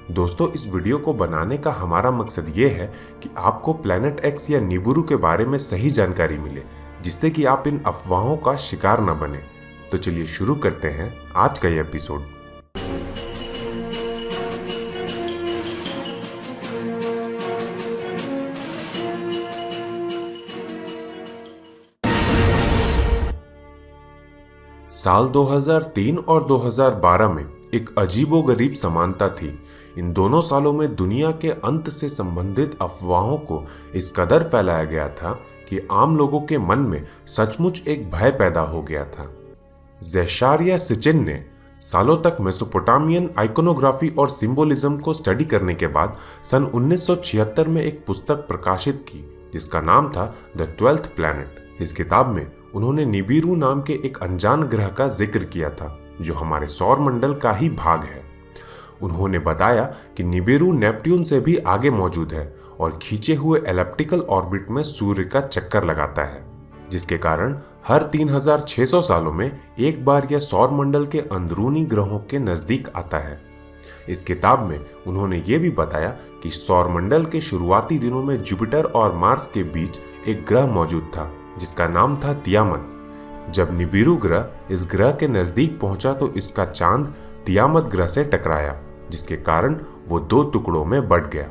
दोस्तों, इस वीडियो को बनाने का हमारा मकसद ये है कि आपको प्लैनेट एक्स या निबिरू के बारे में सही जानकारी मिले, जिससे कि आप इन अफवाहों का शिकार न बने। तो चलिए शुरू करते हैं आज का ये एपिसोड। साल 2003 और 2012 में एक अजीबोगरीब समानता थी। इन दोनों सालों में दुनिया के अंत से संबंधित अफवाहों को इस कदर फैलाया गया था कि आम लोगों के मन में सचमुच एक भय पैदा हो गया था। ज़ेचारिया सिचिन ने सालों तक मेसोपोटामियन आइकोनोग्राफी और सिंबोलिज्म को स्टडी करने के बाद सन 1976 में एक पुस्तक प्रकाशित की जिसका नाम था द 12th प्लैनेट। इस किताब में उन्होंने निबिरू नाम के एक अनजान ग्रह का जिक्र किया था जो हमारे सौर मंडल का ही भाग है। उन्होंने बताया कि निबिरू नेपट्यून से भी आगे मौजूद है और खींचे हुए एलिप्टिकल ऑर्बिट में सूर्य का चक्कर लगाता है, जिसके कारण हर 3600 सालों में एक बार यह सौर मंडल के अंदरूनी ग्रहों के नजदीक आता है। इस किताब में उन्होंने ये भी बताया कि सौर मंडल के शुरुआती दिनों में जुपिटर और मार्स के बीच एक ग्रह मौजूद था जिसका नाम था तियामत। जब निबिरू ग्रह इस ग्रह के नजदीक पहुंचा तो इसका चांद तियामत ग्रह से टकराया, जिसके कारण वो दो टुकड़ों में बंट गया।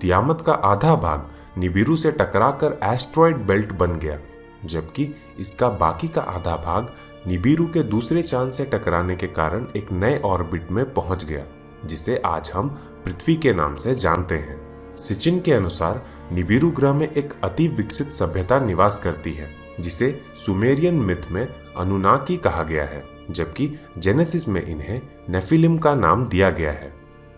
तियामत का आधा भाग निबिरू से टकराकर एस्ट्रॉयड बेल्ट बन गया, जबकि इसका बाकी का आधा भाग निबिरू के दूसरे चांद से टकराने के कारण एक नए ऑर्बिट में पहुंच गया, जिसे आज हम पृथ्वी के नाम से जानते हैं। सिचिन के अनुसार निबिरू ग्रह में एक अति विकसित सभ्यता निवास करती है जिसे सुमेरियन मिथ में अनुनाकी कहा गया है, जबकि जेनेसिस में इन्हें नेफिलिम का नाम दिया गया है।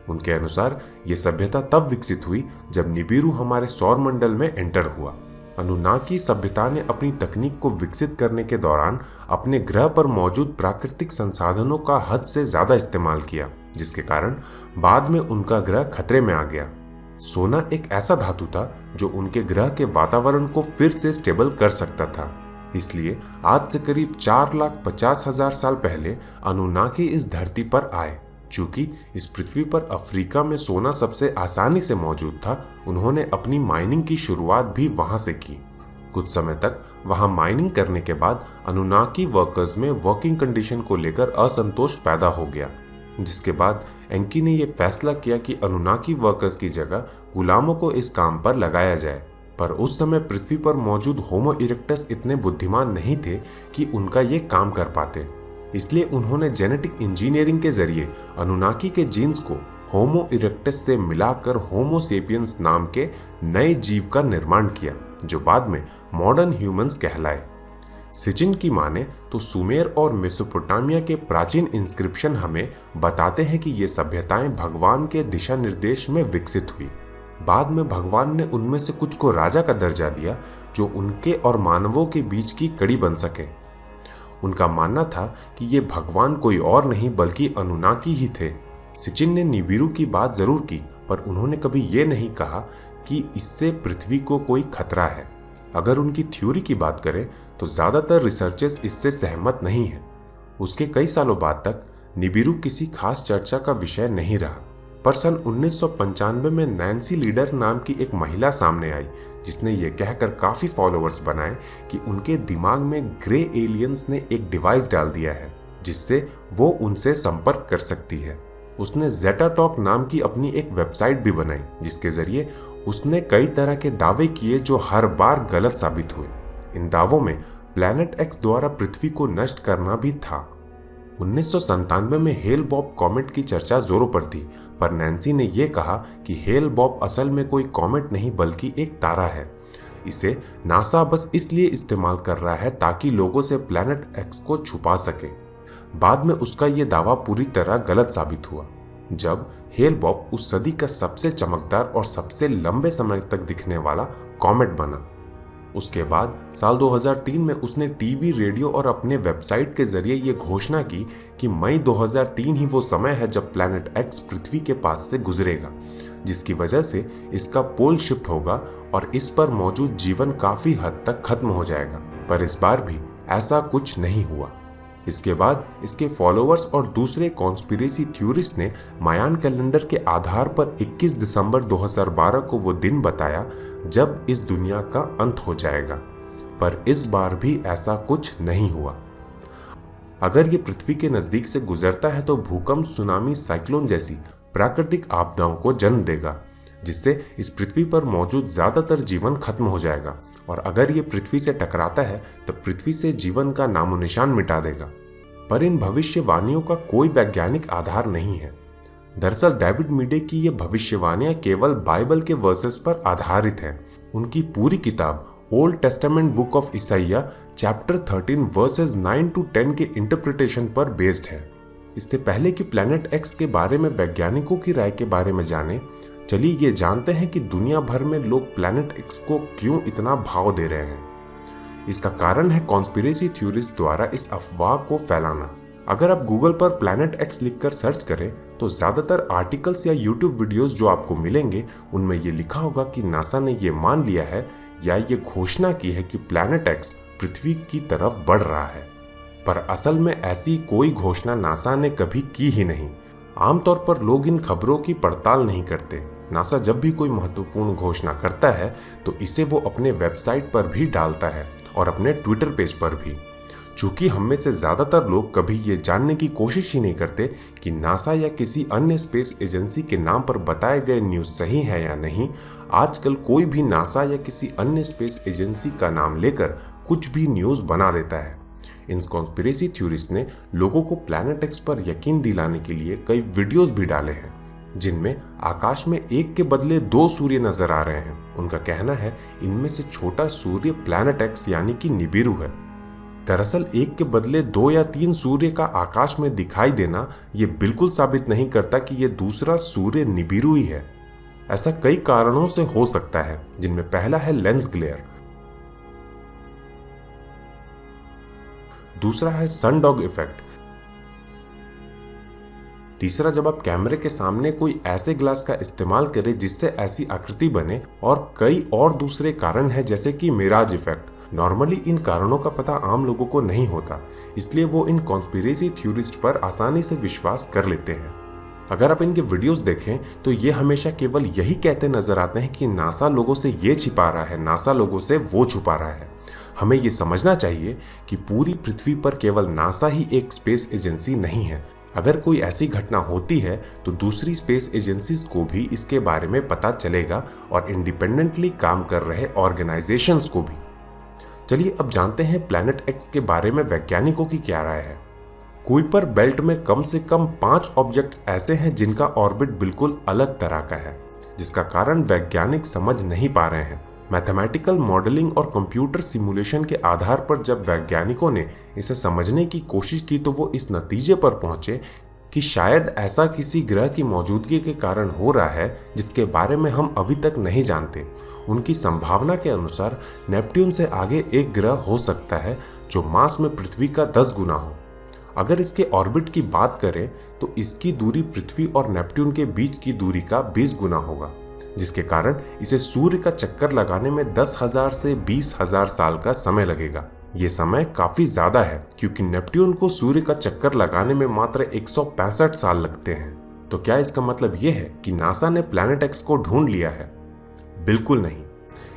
उनके अनुसार ये सभ्यता तब विकसित हुई जब निबिरू हमारे सौर मंडल में एंटर हुआ। अनुनाकी सभ्यता ने अपनी तकनीक को विकसित करने के दौरान अपने ग्रह पर मौजूद प्राकृतिक संसाधनों का हद से ज्यादा इस्तेमाल किया, जिसके कारण बाद में उनका ग्रह खतरे में आ गया। सोना एक ऐसा धातु था जो उनके ग्रह के वातावरण को फिर से स्टेबल कर सकता था। इसलिए आज से करीब 4,50,000 साल पहले अनुनाकी इस धरती पर आए। चूंकि इस पृथ्वी पर अफ्रीका में सोना सबसे आसानी से मौजूद था, उन्होंने अपनी माइनिंग की शुरुआत भी वहां से की। कुछ समय तक वहां माइनिंग करने के बाद अनुनाकी वर्कर्स में वर्किंग कंडीशन को लेकर असंतोष पैदा हो गया, जिसके बाद एंकी ने यह फैसला किया कि अनुनाकी वर्कर्स की जगह गुलामों को इस काम पर लगाया जाए। पर उस समय पृथ्वी पर मौजूद होमो इरेक्टस इतने बुद्धिमान नहीं थे कि उनका ये काम कर पाते। इसलिए उन्होंने जेनेटिक इंजीनियरिंग के जरिए अनुनाकी के जीन्स को होमो इरेक्टस से मिलाकर होमो सेपियंस नाम के नए जीव का निर्माण किया, जो बाद में मॉडर्न ह्यूमंस कहलाए। सिचिन की माने तो सुमेर और मेसोपोटामिया के प्राचीन इंस्क्रिप्शन हमें बताते हैं कि ये सभ्यताएं भगवान के दिशा निर्देश में विकसित हुई। बाद में भगवान ने उनमें से कुछ को राजा का दर्जा दिया जो उनके और मानवों के बीच की कड़ी बन सके। उनका मानना था कि ये भगवान कोई और नहीं बल्कि अनुनाकी ही थे। सिचिन ने निबिरू की बात जरूर की, पर उन्होंने कभी ये नहीं कहा कि इससे पृथ्वी को कोई खतरा है। अगर उनकी थ्योरी की बात करें तो ज्यादातर रिसर्चर्स इससे सहमत नहीं हैं। उसके कई सालों बाद तक निबिरू किसी खास चर्चा का विषय नहीं रहा, पर सन 1995 में नैन्सी लीडर नाम की एक महिला सामने आई जिसने ये कहकर काफी फॉलोअर्स बनाए कि उनके दिमाग में ग्रे एलियंस ने एक डिवाइस डाल दिया है जिससे वो उनसे संपर्क कर सकती है। उसने ज़ेटा टॉक नाम की अपनी एक वेबसाइट भी बनाई जिसके जरिए उसने कई तरह के दावे किए जो हर बार गलत साबित हुए। इन दावों में प्लैनेट एक्स द्वारा पृथ्वी को नष्ट करना भी था। 1997 में हेल बॉब कॉमेट की चर्चा जोरों पर थी, पर नैन्सी ने यह कहा कि हेल बॉब असल में कोई कॉमेट नहीं बल्कि एक तारा है। इसे नासा बस इसलिए इस्तेमाल कर रहा है ताकि लोगों से प्लैनेट एक्स को छुपा सके। बाद में उसका यह दावा पूरी तरह गलत साबित हुआ जब हेल बॉब उस सदी का सबसे चमकदार और सबसे लंबे समय तक दिखने वाला कॉमेट बना। उसके बाद साल 2003 में उसने टीवी, रेडियो और अपने वेबसाइट के जरिए यह घोषणा की कि मई 2003 ही वो समय है जब प्लैनेट एक्स पृथ्वी के पास से गुजरेगा, जिसकी वजह से इसका पोल शिफ्ट होगा और इस पर मौजूद जीवन काफी हद तक खत्म हो जाएगा। पर इस बार भी ऐसा कुछ नहीं हुआ। इसके बाद इसके फॉलोअर्स और दूसरे कॉन्स्पिरेसी थ्योरिस्ट ने मायान कैलेंडर के आधार पर 21 दिसंबर 2012 को वो दिन बताया जब इस दुनिया का अंत हो जाएगा, पर इस बार भी ऐसा कुछ नहीं हुआ। अगर ये पृथ्वी के नजदीक से गुजरता है तो भूकंप, सुनामी, साइक्लोन जैसी प्राकृतिक आपदाओं को जन्म देगा, जिससे इस पृथ्वी पर मौजूद ज्यादातर जीवन खत्म हो जाएगा, और अगर ये पृथ्वी से टकराता है तो पृथ्वी से जीवन का नामो निशान मिटा देगा। पर इन भविष्यवाणियों का कोई वैज्ञानिक आधार नहीं है। दरअसल डेविड मीडे की ये भविष्यवाणियां केवल बाइबल के वर्सेस पर आधारित हैं। उनकी पूरी किताब Old Testament book of Isaiah chapter 13 verses 9 to 10 के इंटरप्रिटेशन पर बेस्ड है। इससे पहले कि प्लैनेट एक्स के बारे में वैज्ञानिकों की राय के बारे में जाने, चलिए ये जानते हैं कि दुनिया भर में लोग प्लैनेट एक्स को क्यों इतना भाव दे रहे हैं। इसका कारण है कॉन्स्पिरेसी थ्योरिस्ट द्वारा इस अफवाह को फैलाना। अगर आप गूगल पर प्लैनेट एक्स लिखकर सर्च करें तो ज्यादातर आर्टिकल्स या यूट्यूब वीडियोस जो आपको मिलेंगे उनमें ये लिखा होगा कि नासा ने ये मान लिया है या ये घोषणा की है कि प्लैनेट एक्स पृथ्वी की तरफ बढ़ रहा है, पर असल में ऐसी कोई घोषणा नासा ने कभी की ही नहीं। आमतौर पर लोग इन खबरों की पड़ताल नहीं करते। नासा जब भी कोई महत्वपूर्ण घोषणा करता है तो इसे वो अपने वेबसाइट पर भी डालता है और अपने ट्विटर पेज पर भी। चूंकि हम में से ज्यादातर लोग कभी ये जानने की कोशिश ही नहीं करते कि नासा या किसी अन्य स्पेस एजेंसी के नाम पर बताए गए न्यूज सही है या नहीं, आजकल कोई भी नासा या किसी अन्य स्पेस एजेंसी का नाम लेकर कुछ भी न्यूज बना देता है। इन कॉन्स्पिरेसी थ्योरिस्ट ने लोगों को प्लैनेट एक्स पर यकीन दिलाने के लिए कई वीडियोस भी डाले हैं जिनमें आकाश में एक के बदले 2 सूर्य नजर आ रहे हैं। उनका कहना है इनमें से छोटा सूर्य प्लैनेट एक्स यानी कि निबिरू है। दरअसल एक के बदले 2 या 3 सूर्य का आकाश में दिखाई देना ये बिल्कुल साबित नहीं करता कि ये दूसरा सूर्य निबिरू ही है। ऐसा कई कारणों से हो सकता है, जिनमें पहला है लेंस ग्लेयर, दूसरा है सनडॉग इफेक्ट, तीसरा जब आप कैमरे के सामने कोई ऐसे ग्लास का इस्तेमाल करें जिससे ऐसी आकृति बने, और कई और दूसरे कारण हैं जैसे कि मिराज इफेक्ट। नॉर्मली इन कारणों का पता आम लोगों को नहीं होता, इसलिए वो इन कॉन्स्पिरेसी थ्योरिस्ट पर आसानी से विश्वास कर लेते हैं। अगर आप इनके वीडियोस देखें तो ये हमेशा केवल यही कहते नजर आते हैं कि नासा लोगों से ये छिपा रहा है, नासा लोगों से वो छुपा रहा है। हमें ये समझना चाहिए कि पूरी पृथ्वी पर केवल नासा ही एक स्पेस एजेंसी नहीं है। अगर कोई ऐसी घटना होती है तो दूसरी स्पेस एजेंसीज को भी इसके बारे में पता चलेगा और इंडिपेंडेंटली काम कर रहे ऑर्गेनाइजेशंस को भी। चलिए अब जानते हैं प्लैनेट एक्स के बारे में वैज्ञानिकों की क्या राय है। कुइपर बेल्ट में कम से कम 5 ऑब्जेक्ट्स ऐसे हैं जिनका ऑर्बिट बिल्कुल अलग तरह का है, जिसका कारण वैज्ञानिक समझ नहीं पा रहे हैं। मैथमेटिकल मॉडलिंग और कंप्यूटर सिमुलेशन के आधार पर जब वैज्ञानिकों ने इसे समझने की कोशिश की तो वो इस नतीजे पर पहुंचे कि शायद ऐसा किसी ग्रह की मौजूदगी के कारण हो रहा है जिसके बारे में हम अभी तक नहीं जानते। उनकी संभावना के अनुसार नेपट्यून से आगे एक ग्रह हो सकता है जो मास में पृथ्वी का 10 गुना हो। अगर इसके ऑर्बिट की बात करें तो इसकी दूरी पृथ्वी और नेपट्यून के बीच की दूरी का 20 गुना होगा, जिसके कारण इसे सूर्य का चक्कर लगाने में 10,000 से 20,000 साल का समय लगेगा। ये समय काफी ज्यादा है क्योंकि नेपट्यून को सूर्य का चक्कर लगाने में मात्र 165 साल लगते हैं। तो क्या इसका मतलब यह है कि नासा ने प्लैनेट एक्स को ढूंढ लिया है? बिल्कुल नहीं।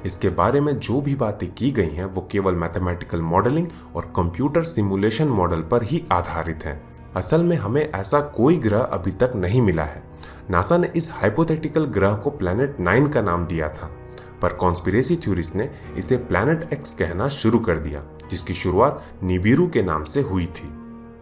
इसके बारे में जो भी बातें की गई हैं वो केवल मैथमेटिकल मॉडलिंग और कंप्यूटर सिमुलेशन मॉडल पर ही आधारित हैं। असल में हमें ऐसा कोई ग्रह अभी तक नहीं मिला है। नासा ने इस हाइपोथेटिकल ग्रह को प्लैनेट 9 का नाम दिया था, पर कॉन्स्पिरेसी थ्योरिस्ट ने इसे प्लैनेट एक्स कहना शुरू कर दिया, जिसकी शुरुआत निबिरू के नाम से हुई थी।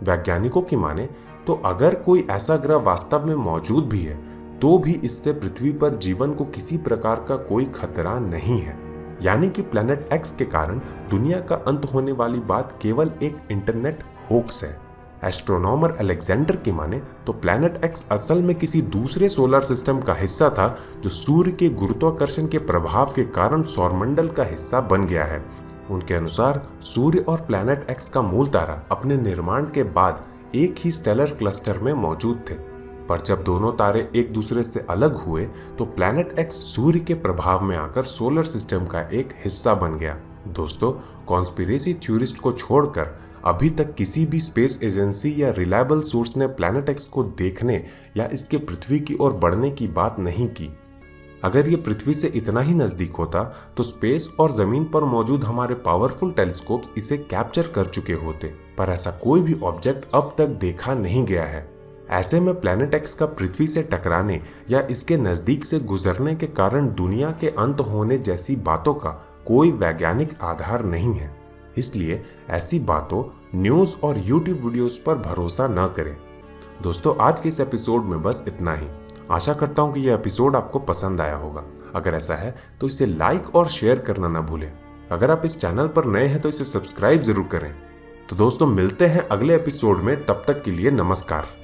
वैज्ञानिकों की माने तो अगर कोई ऐसा ग्रह वास्तव में मौजूद भी है तो भी इससे पृथ्वी पर जीवन को किसी प्रकार का कोई खतरा नहीं है। यानी कि प्लैनेट एक्स के कारण दुनिया का अंत होने वाली बात केवल एक इंटरनेट होक्स है। एस्ट्रोनॉमर अलेक्जेंडर की माने तो प्लैनेट एक्स असल में किसी दूसरे सोलर सिस्टम का हिस्सा था जो सूर्य के गुरुत्वाकर्षण के प्रभाव के कारण सौरमंडल का हिस्सा बन गया है। उनके अनुसार सूर्य और प्लैनेट एक्स का मूल तारा अपने निर्माण के बाद एक ही स्टेलर क्लस्टर में मौजूद थे, पर जब दोनों तारे एक दूसरे से अलग हुए तो प्लैनेट एक्स सूर्य के प्रभाव में आकर सोलर सिस्टम का एक हिस्सा बन गया। दोस्तों, कॉन्स्पिरेसी थ्योरिस्ट को छोड़कर अभी तक किसी भी स्पेस एजेंसी या रिलायबल सोर्स ने प्लैनेट एक्स को देखने या इसके पृथ्वी की ओर बढ़ने की बात नहीं की। अगर ये पृथ्वी से इतना ही नजदीक होता तो स्पेस और जमीन पर मौजूद हमारे पावरफुल टेलीस्कोप्स इसे कैप्चर कर चुके होते, पर ऐसा कोई भी ऑब्जेक्ट अब तक देखा नहीं गया है। ऐसे में प्लैनेट एक्स का पृथ्वी से टकराने या इसके नजदीक से गुजरने के कारण दुनिया के अंत होने जैसी बातों का कोई वैज्ञानिक आधार नहीं है। इसलिए ऐसी बातों, न्यूज और यूट्यूब वीडियोस पर भरोसा न करें। दोस्तों, आज के इस एपिसोड में बस इतना ही। आशा करता हूं कि यह एपिसोड आपको पसंद आया होगा। अगर ऐसा है तो इसे लाइक और शेयर करना ना भूलें। अगर आप इस चैनल पर नए हैं तो इसे सब्सक्राइब जरूर करें। तो दोस्तों, मिलते हैं अगले एपिसोड में। तब तक के लिए नमस्कार।